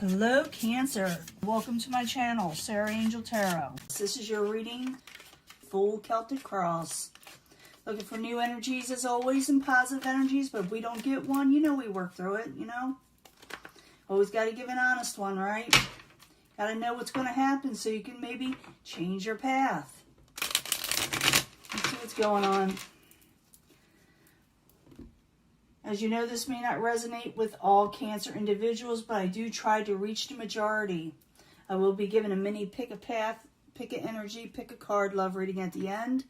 Hello, Cancer. Welcome to my channel, Sarah Angel Tarot. This is your reading, Full Celtic Cross. Looking for new energies as always and positive energies, but if we don't get one, you know we work through it, you know. Always got to give an honest one, right? Got to know what's going to happen so you can maybe change your path. Let's see what's going on. As you know, this may not resonate with all Cancer individuals, but I do try to reach the majority. I will be giving a mini pick a path, pick an energy, pick a card, love reading at the end.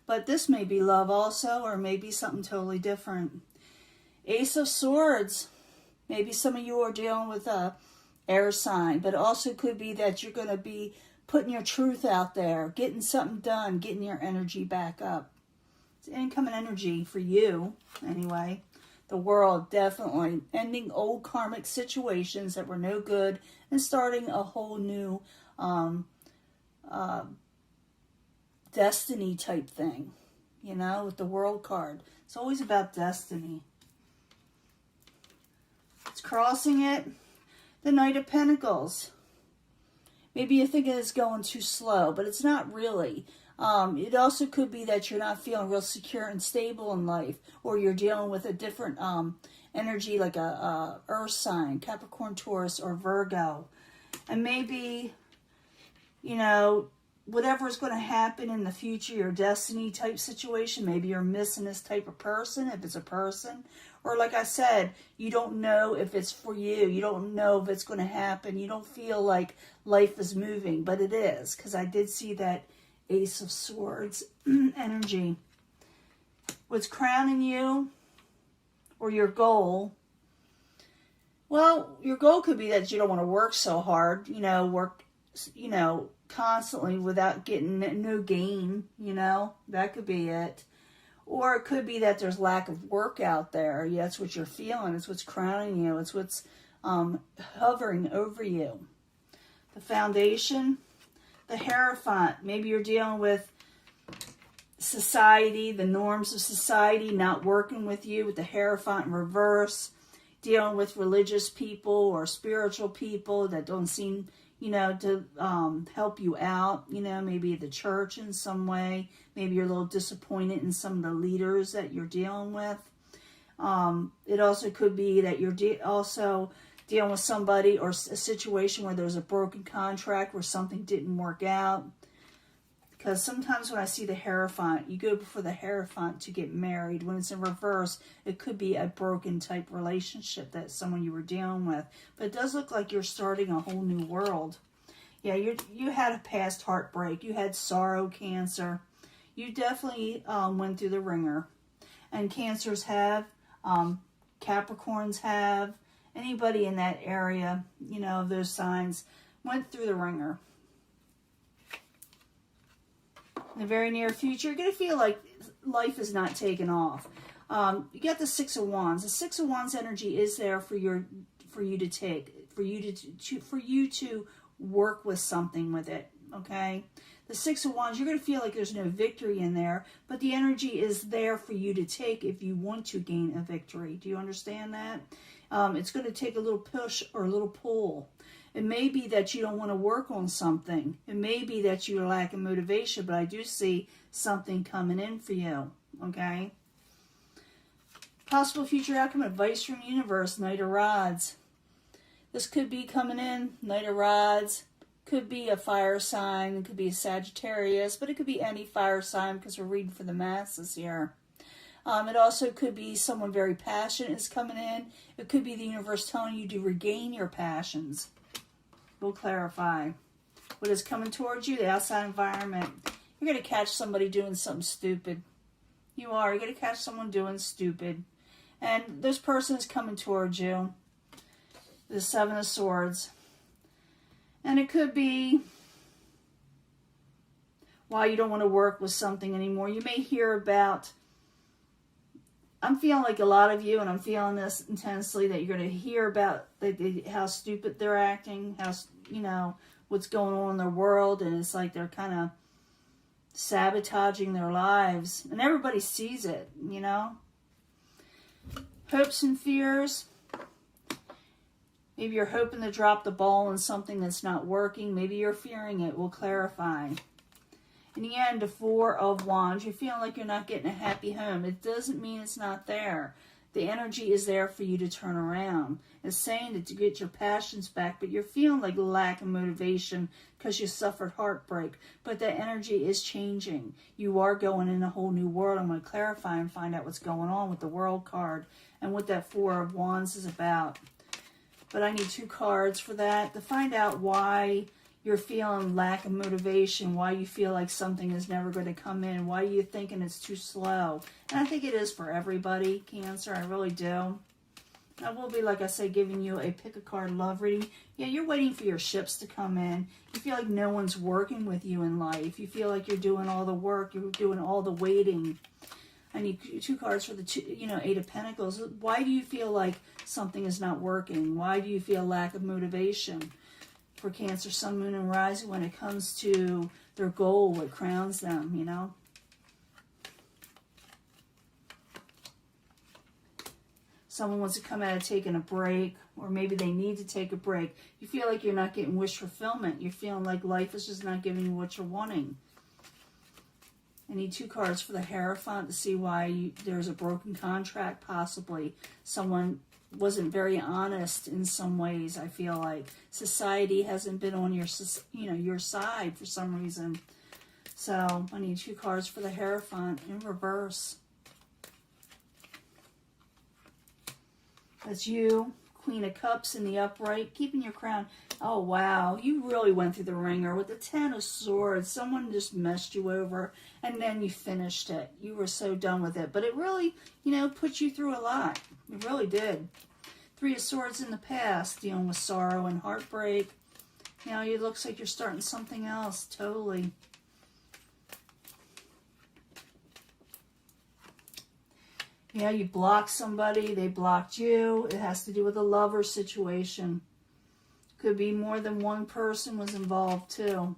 But this may be love also, or maybe something totally different. Ace of Swords. Maybe some of you are dealing with a air sign, but it also could be that you're going to be putting your truth out there, getting something done, getting your energy back up. It's incoming energy for you, anyway. The world, definitely. Ending old karmic situations that were no good and starting a whole new destiny type thing, you know, with the World card. It's always about destiny. It's crossing it. The Knight of Pentacles. Maybe you're thinking it's going too slow, but it's not really. It also could be that you're not feeling real secure and stable in life, or you're dealing with a different energy like a earth sign, Capricorn, Taurus, or Virgo. And maybe, you know, whatever is going to happen in the future, your destiny type situation, maybe you're missing this type of person, if it's a person. Or like I said, you don't know if it's for you. You don't know if it's going to happen. You don't feel like life is moving, but it is, because I did see that Ace of Swords energy. What's crowning you or your goal? Well, your goal could be that you don't want to work so hard, you know, work, you know, constantly without getting no gain, you know, that could be it. Or it could be that there's lack of work out there. Yeah, that's what you're feeling. It's what's crowning you. It's what's hovering over you. The Foundation. The Hierophant. Maybe you're dealing with society, the norms of society not working with you, with the Hierophant in reverse. Dealing with religious people or spiritual people that don't seem, you know, to help you out. You know, maybe the church in some way. Maybe you're a little disappointed in some of the leaders that you're dealing with. It also could be that you're also dealing with somebody or a situation where there's a broken contract, where something didn't work out. Because sometimes when I see the Hierophant, you go before the Hierophant to get married. When it's in reverse, it could be a broken type relationship that someone you were dealing with. But it does look like you're starting a whole new world. Yeah, you had a past heartbreak. You had sorrow, Cancer. You definitely went through the ringer. And Cancers have, Capricorns have, anybody in that area, you know, those signs, went through the ringer. In the very near future, you're going to feel like life is not taking off. You got the Six of Wands. The Six of Wands energy is there for you to take, for you to work with something with it, okay? The Six of Wands, you're going to feel like there's no victory in there, but the energy is there for you to take if you want to gain a victory. Do you understand that? It's going to take a little push or a little pull. It may be that you don't want to work on something. It may be that you're lacking motivation, but I do see something coming in for you, okay? Possible future outcome, advice from the universe, Knight of Rods. This could be coming in, Knight of Rods. Could be a fire sign, it could be a Sagittarius, but it could be any fire sign because we're reading for the masses here. It also could be someone very passionate is coming in. It could be the universe telling you to regain your passions. We'll clarify. What is coming towards you, the outside environment. You're going to catch somebody doing something stupid. You are. You're going to catch someone doing stupid. And this person is coming towards you. The Seven of Swords. And it could be why you don't want to work with something anymore. You may hear about, I'm feeling like a lot of you, and I'm feeling this intensely, that you're going to hear about how stupid they're acting, how, you know, what's going on in their world, and it's like they're kind of sabotaging their lives. And everybody sees it, you know. Hopes and fears. Maybe you're hoping to drop the ball on something that's not working. Maybe you're fearing it. We'll clarify. In the end, the Four of Wands, you're feeling like you're not getting a happy home. It doesn't mean it's not there. The energy is there for you to turn around. It's saying that to get your passions back, but you're feeling like lack of motivation because you suffered heartbreak. But that energy is changing. You are going in a whole new world. I'm going to clarify and find out what's going on with the World card and what that Four of Wands is about. But I need 2 cards for that to find out why you're feeling lack of motivation, why you feel like something is never going to come in, why you're thinking it's too slow. And I think it is for everybody, Cancer. I really do. I will be, like I say, giving you a pick a card love reading. Yeah, you're waiting for your ships to come in. You feel like no one's working with you in life. You feel like you're doing all the work. You're doing all the waiting. I need 2 cards for the 8 of Pentacles. Why do you feel like something is not working? Why do you feel lack of motivation? For Cancer, Sun, Moon, and Rising, when it comes to their goal, what crowns them, you know? Someone wants to come out of taking a break, or maybe they need to take a break. You feel like you're not getting wish fulfillment. You're feeling like life is just not giving you what you're wanting. I need 2 cards for the Hierophant to see why there's a broken contract, possibly. Someone wasn't very honest in some ways. I feel like society hasn't been on your side for some reason. So I need 2 cards for the Hierophant in reverse. That's you, Queen of Cups in the upright, keeping your crown. Oh wow, you really went through the ringer with the 10 of Swords. Someone just messed you over, and then you finished it. You were so done with it, but it really, put you through a lot. It really did. 3 of Swords in the past, dealing with sorrow and heartbreak. Now it looks like you're starting something else, totally. Yeah, you blocked somebody, they blocked you. It has to do with a lover situation. Could be more than one person was involved too.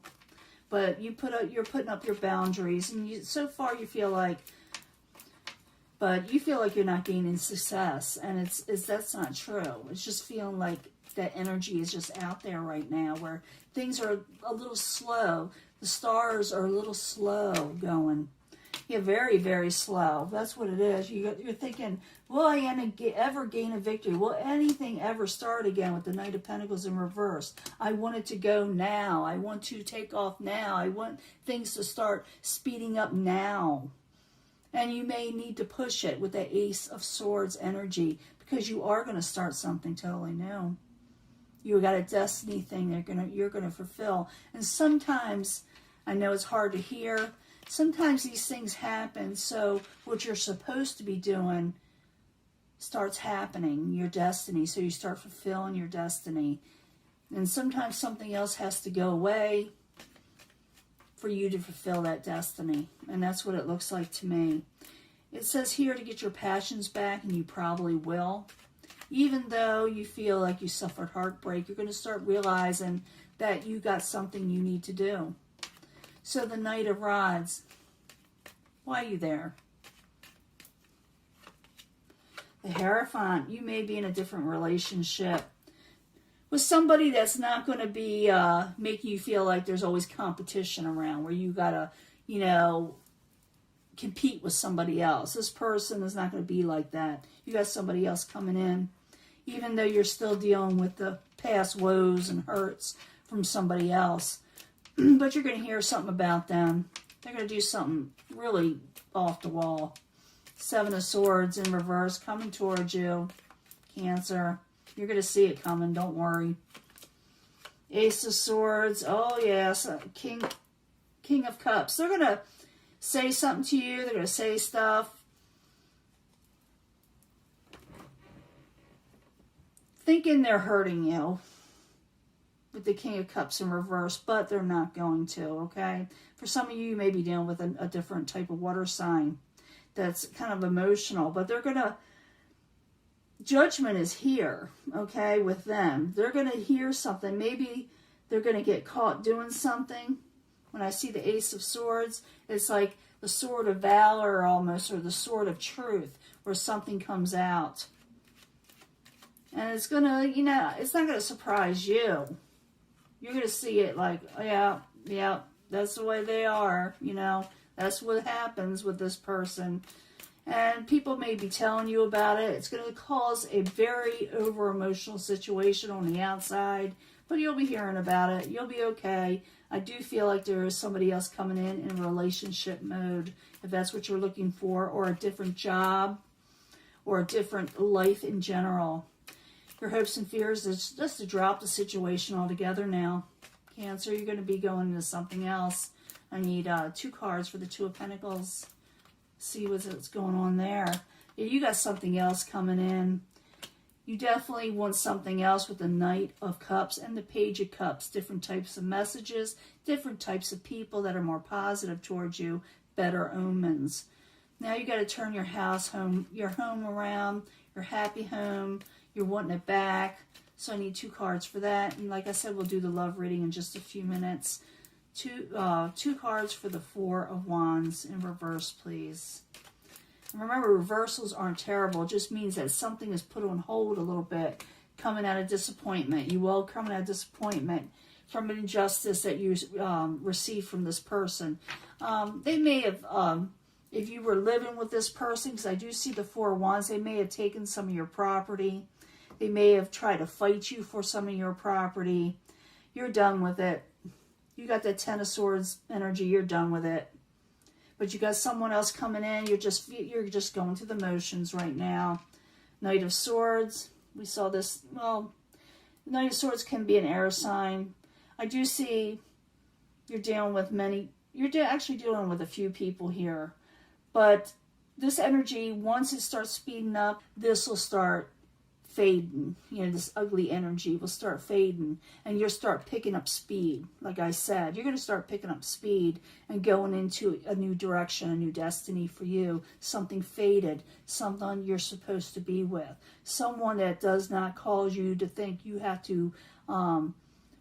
But you're putting up your boundaries, and so far you feel like, but you feel like you're not gaining success, and that's not true. It's just feeling like that energy is just out there right now, where things are a little slow. The stars are a little slow going. Yeah, very, very slow. That's what it is. You're thinking, will I ever gain a victory? Will anything ever start again with the Knight of Pentacles in reverse? I want it to go now. I want to take off now. I want things to start speeding up now. And you may need to push it with the Ace of Swords energy, because you are going to start something totally new. You got a destiny thing you're going to fulfill. And sometimes, I know it's hard to hear, sometimes these things happen, so what you're supposed to be doing starts happening, your destiny, so you start fulfilling your destiny. And sometimes something else has to go away for you to fulfill that destiny. And that's what it looks like to me. It says here to get your passions back, and you probably will. Even though you feel like you suffered heartbreak, you're going to start realizing that you got something you need to do. So the Knight of Rods, why are you there? The Hierophant, you may be in a different relationship with somebody that's not going to be making you feel like there's always competition around, where you got to, compete with somebody else. This person is not going to be like that. You got somebody else coming in, even though you're still dealing with the past woes and hurts from somebody else. But you're going to hear something about them. They're going to do something really off the wall. 7 of Swords in reverse coming towards you, Cancer. You're going to see it coming. Don't worry. Ace of Swords. Oh, yes. King of Cups. They're going to say something to you. They're going to say stuff. Thinking they're hurting you with the King of Cups in reverse, but they're not going to, okay? For some of you, you may be dealing with a different type of water sign that's kind of emotional, but they're going to, judgment is here, okay, with them. They're going to hear something. Maybe they're going to get caught doing something. When I see the Ace of Swords, it's like the Sword of Valor almost, or the Sword of Truth, where something comes out. And it's going to, you know, it's not going to surprise you. You're going to see it like, oh, yeah, that's the way they are, you know. That's what happens with this person. And people may be telling you about it. It's going to cause a very over-emotional situation on the outside. But you'll be hearing about it. You'll be okay. I do feel like there is somebody else coming in a relationship mode, if that's what you're looking for, or a different job, or a different life in general. Your hopes and fears is just to drop the situation altogether now. Cancer, you're going to be going into something else. I need 2 cards for the Two of Pentacles. See what's going on there. Yeah, you got something else coming in. You definitely want something else with the Knight of Cups and the Page of Cups. Different types of messages, different types of people that are more positive towards you, better omens. Now you got to turn your home around, your happy home. You're wanting it back. So I need 2 cards for that. And like I said, we'll do the love reading in just a few minutes. 2 cards for the Four of Wands in reverse, please. And remember, reversals aren't terrible. It just means that something is put on hold a little bit, coming out of disappointment. You will come out of disappointment from an injustice that you received from this person. They may have, if you were living with this person, because I do see the Four of Wands, they may have taken some of your property. They may have tried to fight you for some of your property. You're done with it. You got that Ten of Swords energy. You're done with it. But you got someone else coming in. You're just going through the motions right now. Knight of Swords. We saw this. Well, Knight of Swords can be an air sign. I do see you're dealing with many. You're actually dealing with a few people here. But this energy, once it starts speeding up, this will start fading. You know, this ugly energy will start fading, and you'll start picking up speed. Like I said, you're going to start picking up speed and going into a new direction, a new destiny for you. Something faded, someone you're supposed to be with, someone that does not cause you to think you have to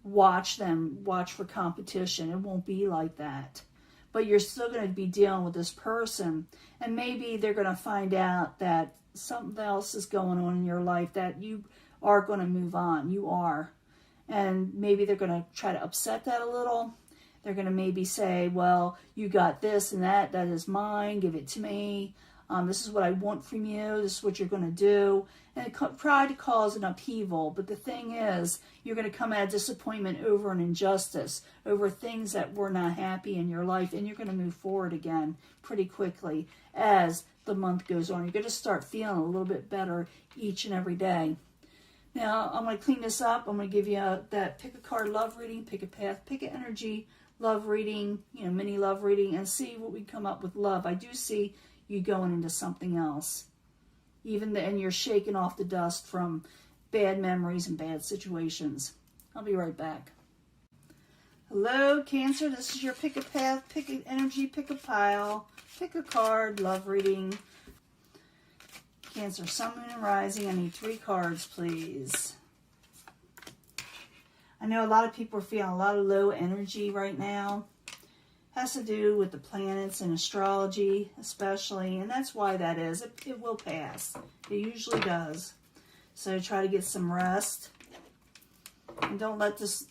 watch for competition. It won't be like that. But you're still going to be dealing with this person, and maybe they're going to find out that something else is going on in your life, that you are going to move on. You are. And maybe they're going to try to upset that a little. They're going to maybe say, well, you got this and that. That is mine. Give it to me. This is what I want from you. This is what you're going to do. And try to cause an upheaval. But the thing is, you're going to come out of disappointment over an injustice, over things that were not happy in your life. And you're going to move forward again pretty quickly as the month goes on. You're going to start feeling a little bit better each and every day. Now, I'm going to clean this up. I'm going to give you that pick a card love reading, pick a path, pick an energy love reading, mini love reading, and see what we come up with love. I do see you going into something else. And you're shaking off the dust from bad memories and bad situations. I'll be right back. Hello, Cancer. This is your pick a path, pick an energy, pick a pile, pick a card, love reading. Cancer, Sun, Moon, and Rising. I need 3 cards, please. I know a lot of people are feeling a lot of low energy right now. Has to do with the planets and astrology, especially, and that's why that is. It will pass. It usually does. So try to get some rest, and don't let this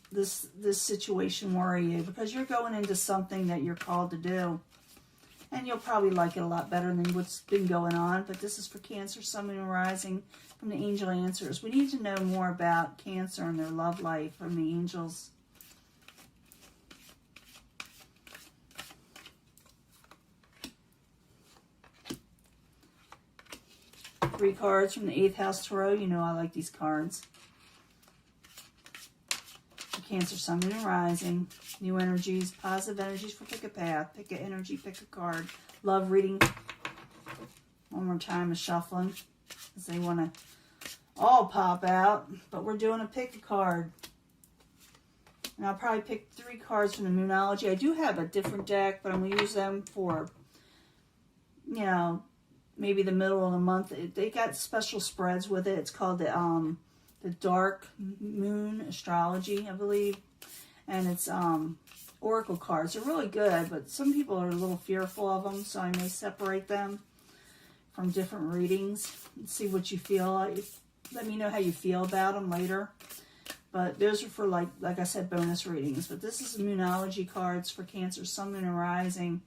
situation worry you, because you're going into something that you're called to do, and you'll probably like it a lot better than what's been going on. But this is for Cancer, Sun, Moon, and Rising from the Angel Answers. We need to know more about Cancer and their love life from the angels. Three cards from the 8th House Tarot. You know I like these cards. For Cancer, Sun, Moon, and Rising. New energies, positive energies for pick a path, pick an energy, pick a card. Love reading. One more time of shuffling, because they want to all pop out. But we're doing a pick a card. And I'll probably pick 3 cards from the Moonology. I do have a different deck, but I'm going to use them for, maybe the middle of the month. They got special spreads with it. It's called the Dark Moon Astrology, I believe. And it's oracle cards. They're really good, but some people are a little fearful of them, so I may separate them from different readings and see what you feel like. let me know how you feel about them later. But those are for, like I said, bonus readings. But this is Moonology cards for Cancer, Sun, Moon, and Rising.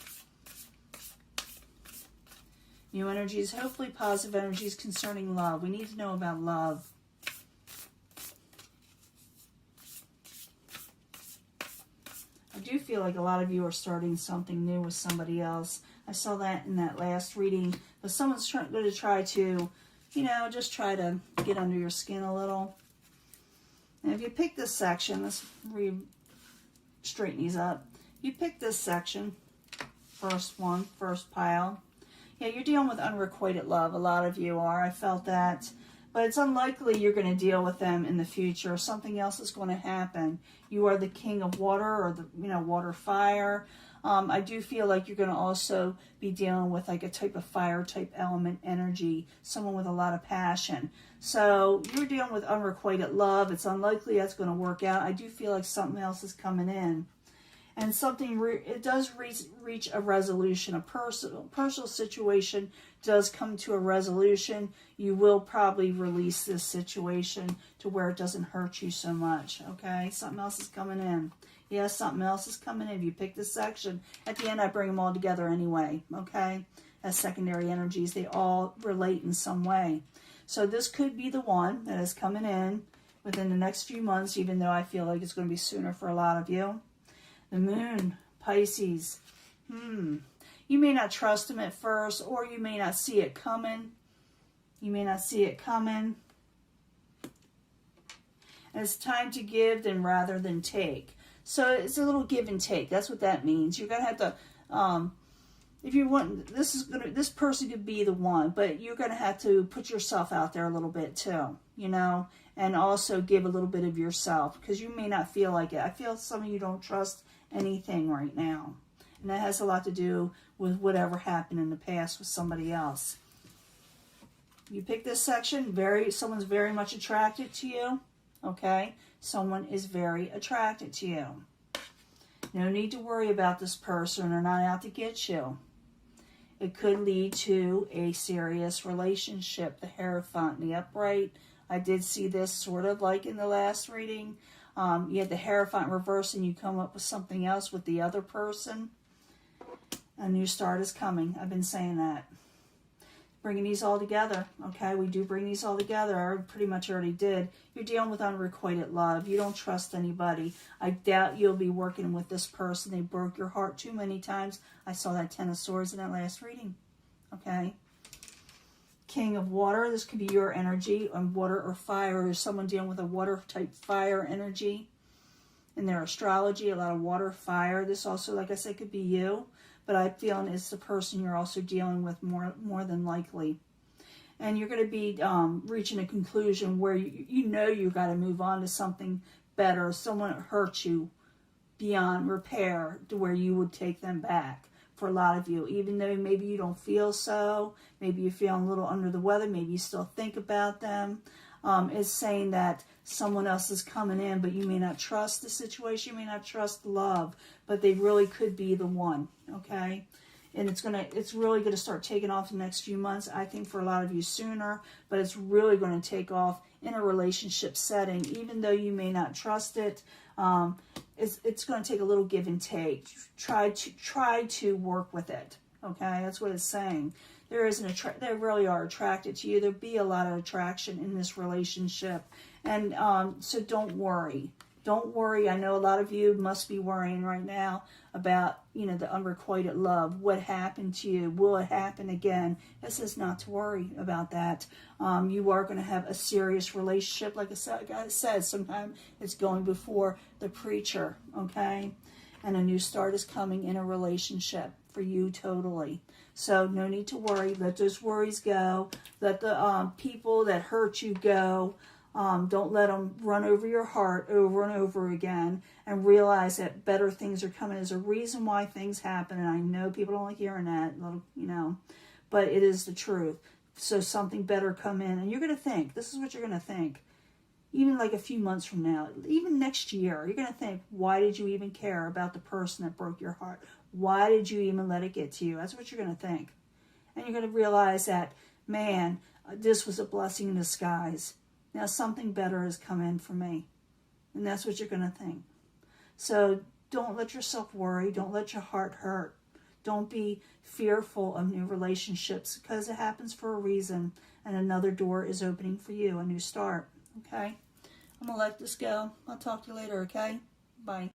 New energies, hopefully positive energies concerning love. We need to know about love. I do feel like a lot of you are starting something new with somebody else. I saw that in that last reading. But someone's going to try to, you know, just try to get under your skin a little. And if you pick this section, let's straighten these up. You pick this section, first one, first pile. Yeah, you're dealing with unrequited love. A lot of you are. I felt that. But it's unlikely you're going to deal with them in the future. Something else is going to happen. You are the king of water, or the, you know, water, fire. I do feel like you're going to also be dealing with like a type of fire type element energy, someone with a lot of passion. So you're dealing with unrequited love. It's unlikely that's going to work out. I do feel like something else is coming in. And something, it does reach a resolution. A personal situation does come to a resolution. You will probably release this situation to where it doesn't hurt you so much, okay? Something else is coming in. Yes, something else is coming in. If you pick this section, at the end I bring them all together anyway, okay? As secondary energies, they all relate in some way. So this could be the one that is coming in within the next few months, even though I feel like it's going to be sooner for a lot of you. The moon, Pisces. You may not trust them at first, or you may not see it coming. You may not see it coming. And it's time to give then rather than take. So it's a little give and take. That's what that means. You're going to have to, if you want, this person could be the one, but you're going to have to put yourself out there a little bit too, you know, and also give a little bit of yourself, because you may not feel like it. I feel some of you don't trust anything right now. And that has a lot to do with whatever happened in the past with somebody else. You pick this section, someone's very much attracted to you, okay? Someone is very attracted to you. No need to worry about this person. They're not out to get you. It could lead to a serious relationship. The Hierophant and the Upright. I did see this sort of like in the last reading. You had the Hierophant reverse and you come up with something else with the other person. A new start is coming. I've been saying that. Bringing these all together. Okay, we do bring these all together. I pretty much already did. You're dealing with unrequited love. You don't trust anybody. I doubt you'll be working with this person. They broke your heart too many times. I saw that Ten of Swords in that last reading. Okay. King of Water. This could be your energy on water or fire. Or someone dealing with a water type fire energy. In their astrology, a lot of water, fire. This also, like I said, could be you. But I'm feeling it's the person you're also dealing with more than likely. And you're going to be reaching a conclusion where you know you got to move on to something better. Someone hurt you beyond repair to where you would take them back. For a lot of you, even though maybe you don't feel so, maybe you're feeling a little under the weather, maybe you still think about them. It's saying that someone else is coming in, but you may not trust the situation, you may not trust love, but they really could be the one, okay? And it's really gonna start taking off in the next few months. I think for a lot of you sooner, but it's really gonna take off in a relationship setting, even though you may not trust it. It's going to take a little give and take. Try to work with it. Okay, that's what it's saying. They really are attracted to you. There'll be a lot of attraction in this relationship, and so don't worry. Don't worry. I know a lot of you must be worrying right now about, you know, the unrequited love. What happened to you? Will it happen again? It says not to worry about that. You are going to have a serious relationship. Like I said, sometimes it's going before the preacher, okay? And a new start is coming in a relationship for you totally. So no need to worry. Let those worries go. Let the people that hurt you go. Don't let them run over your heart over and over again, and realize that better things are coming. There's a reason why things happen, and I know people don't like hearing that, you know, but it is the truth. So something better come in, and you're going to think, this is what you're going to think, even like a few months from now, even next year, you're going to think, why did you even care about the person that broke your heart? Why did you even let it get to you? That's what you're going to think. And you're going to realize that, man, this was a blessing in disguise. Now something better has come in for me. And that's what you're going to think. So don't let yourself worry. Don't let your heart hurt. Don't be fearful of new relationships, because it happens for a reason, and another door is opening for you, a new start. Okay? I'm going to let this go. I'll talk to you later, okay? Bye.